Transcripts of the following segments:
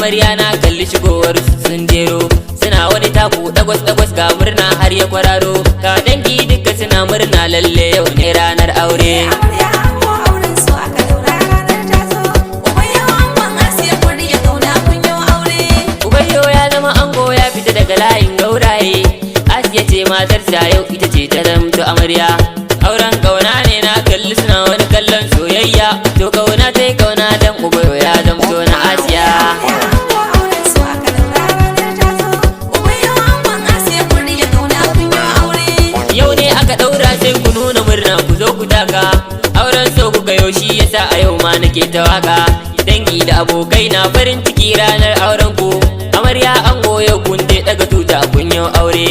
amarya na kalli shigowar sun jero, suna wani taku dagwas dagwas ga murna har ya kwararo, ga dangi duka suna murna lalle yau ne ranar aure. Amarya ango auren su aka daura ranar ta zo, ubayyo angon Asiya kuri ya kauna kun yo aure. Ubayyo ya zama ango ya fita daga layin gauraye, Asiya ce matarsa yau ita ce ta zamto amarya. Auren kauna ne na kalli suna wani kallon soyayya, to kauna ta yi kauna dan ubayyo ya zamto na Asiya. Yau ne aka daura sai ku nuna murna ku zo ku taka, auren so kuka yau shi yasa a yau ma nake ta waka. Dangi da abokai na farin ciki ranar auren ku, amarya ango yau kun je daga tuta kun yau aure.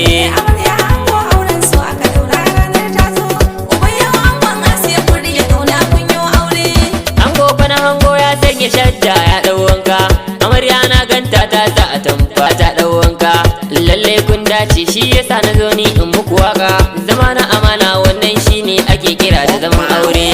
Ya shadda ya dau wanka, amarya na ganta ta sa a tamfa ta dau wanka, lalle kun dace shi yasa na zo ni in muku waka. Zama na amana wannan shine ake kira da zaman aure.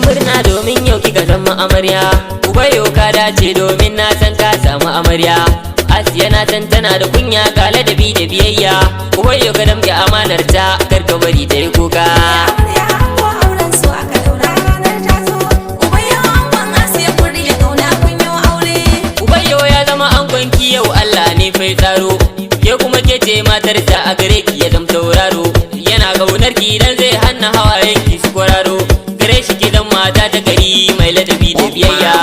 Murna domin yau kika zama amarya, ubayyo ka dace domin na san ka samu amarya. Asiya na san tana da kunya ga ladabi da biyayya, ubayyo ka damke amanar ta kar ka bari ta yi kuka. Ubayyo ya zama angon ki yau Allah ne fai tsaro, ke kuma ke ce matarsa a gare ki ya zama tauraro. Yana kaunar ki dan zai hana hawayen ki su kwararo, gare shi ki zama mata ta gari mai ladabi da biyayya.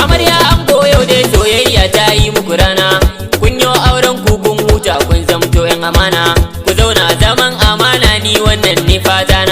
Amarya ango yau dai soyayya ta yi muku rana, kun yi auren ku kun huta kun zamto yan amana, ku zauna zaman amana ni wannan ne fata na.